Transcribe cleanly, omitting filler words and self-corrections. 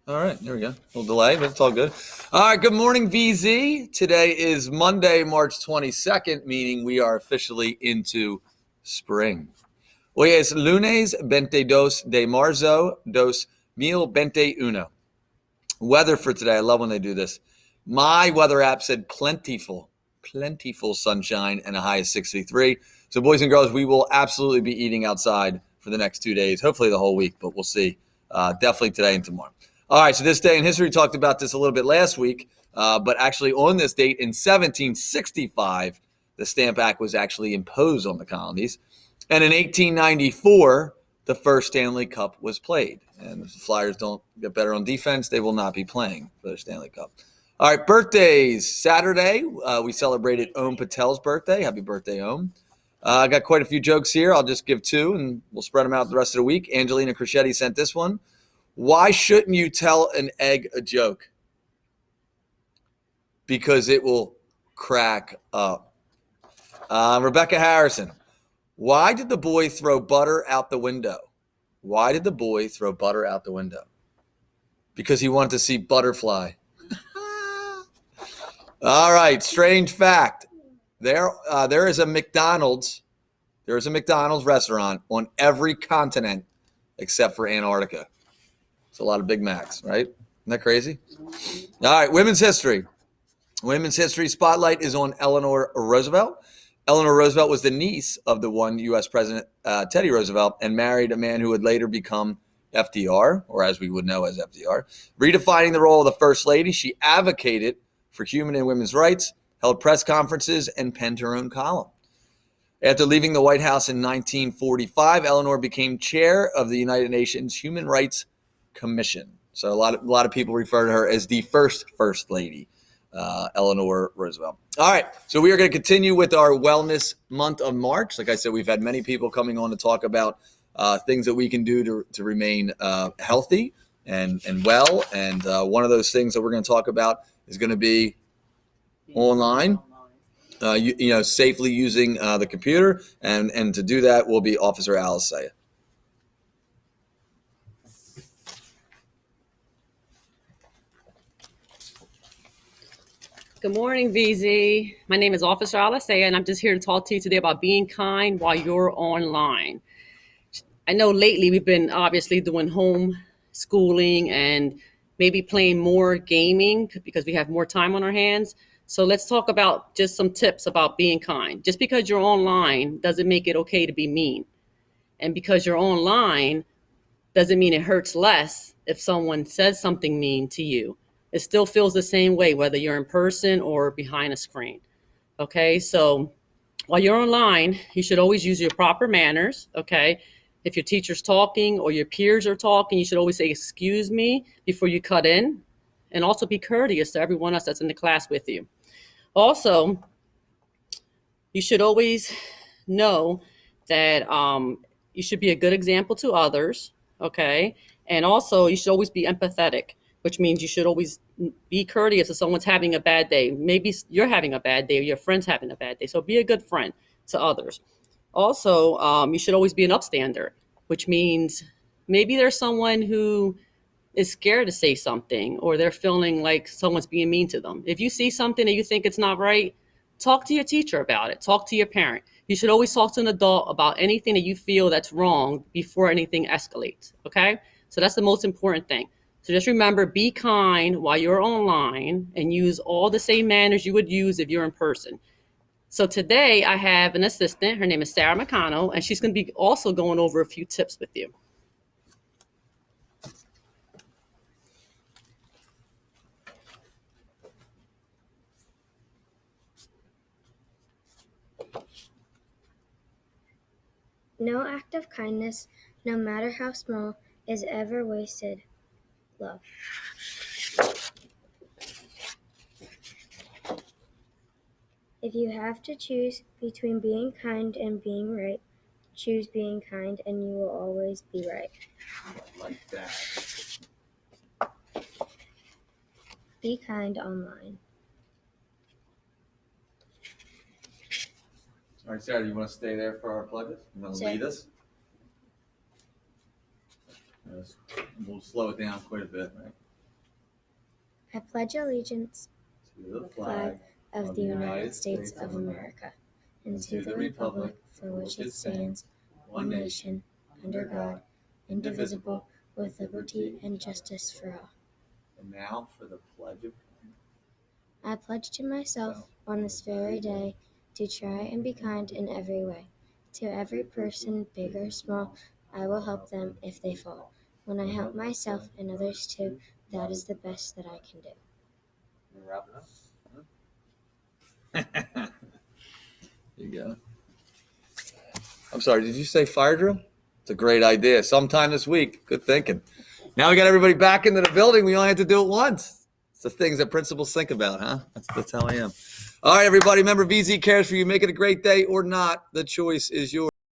All right, there we go. A little delay, but it's all good. All right, good morning, VZ. Today is Monday, March 22nd, meaning we are officially into spring. Hoy es lunes 22 de marzo 2021. Weather for today, I love when they do this. My weather app said plentiful sunshine and a high of 63. So boys and girls, we will absolutely be eating outside for the next 2 days, hopefully the whole week, but we'll see. Definitely today and tomorrow. All right, so this day in history, we talked about this a little bit last week, but actually on this date in 1765, the Stamp Act was actually imposed on the colonies. And in 1894, the first Stanley Cup was played. And if the Flyers don't get better on defense, they will not be playing for the Stanley Cup. All right, birthdays. Saturday, we celebrated Om Patel's birthday. Happy birthday, Om. I got quite a few jokes here. I'll just give two, and we'll spread them out the rest of the week. Angelina Crescetti sent this one. Why shouldn't you tell an egg a joke? Because it will crack up. Rebecca Harrison. Why did the boy throw butter out the window? Why did the boy throw butter out the window? Because he wanted to see butterfly. All right, strange fact. There is a McDonald's. There is a McDonald's restaurant on every continent except for Antarctica. It's a lot of Big Macs, right? Isn't that crazy? All right, women's history. Women's history spotlight is on Eleanor Roosevelt. Eleanor Roosevelt was the niece of the one U.S. President Teddy Roosevelt and married a man who would later become FDR, or as we would know as FDR. Redefining the role of the First Lady, she advocated for human and women's rights, held press conferences, and penned her own column. After leaving the White House in 1945, Eleanor became chair of the United Nations Human Rights Commission. So a lot of people refer to her as the First Lady, Eleanor Roosevelt. All right, so we are going to continue with our wellness month of March. Like I said, we've had many people coming on to talk about things that we can do to remain healthy and well. And one of those things that we're going to talk about is going to be online. Safely using the computer, and to do that will be Officer Alice Saya. Good morning, VZ. My name is Officer Alisea, and I'm just here to talk to you today about being kind while you're online. I know lately we've been obviously doing home schooling and maybe playing more gaming because we have more time on our hands. So let's talk about just some tips about being kind. Just because you're online doesn't make it okay to be mean. And because you're online doesn't mean it hurts less if someone says something mean to you. It still feels the same way, whether you're in person or behind a screen. Okay, so while you're online, you should always use your proper manners. Okay, if your teacher's talking or your peers are talking, you should always say, "Excuse me," before you cut in. And also be courteous to everyone else that's in the class with you. Also, you should always know that you should be a good example to others. Okay, and also you should always be empathetic, which means you should always be courteous if someone's having a bad day. Maybe you're having a bad day or your friend's having a bad day. So be a good friend to others. Also, you should always be an upstander, which means maybe there's someone who is scared to say something or they're feeling like someone's being mean to them. If you see something and you think it's not right, talk to your teacher about it. Talk to your parent. You should always talk to an adult about anything that you feel that's wrong before anything escalates. Okay? So that's the most important thing. So just remember, be kind while you're online and use all the same manners you would use if you're in person. So today I have an assistant. Her name is Sarah McConnell, and she's going to be also going over a few tips with you. No act of kindness, no matter how small, is ever wasted love. If you have to choose between being kind and being right, choose being kind and you will always be right. Like that. Be kind online. All right, Sarah, do you want to stay there for our pledges? You want to lead us? We'll slow it down quite a bit, right? I pledge allegiance to the flag of the United States of America and to the republic for which it stands, one nation, under God, indivisible, with liberty and justice for all. And now for the pledge of I pledge to myself on this very day to try and be kind in every way. To every person, big or small, I will help them if they fall. When I help myself and others too, that is the best that I can do. wrap it up. You go. I'm sorry, did you say fire drill? It's a great idea. Sometime this week. Good thinking. Now we got everybody back into the building. We only have to do it once. It's the things that principals think about, huh? That's how I am. All right, everybody. Remember, VZ cares for you. Make it a great day or not. The choice is yours.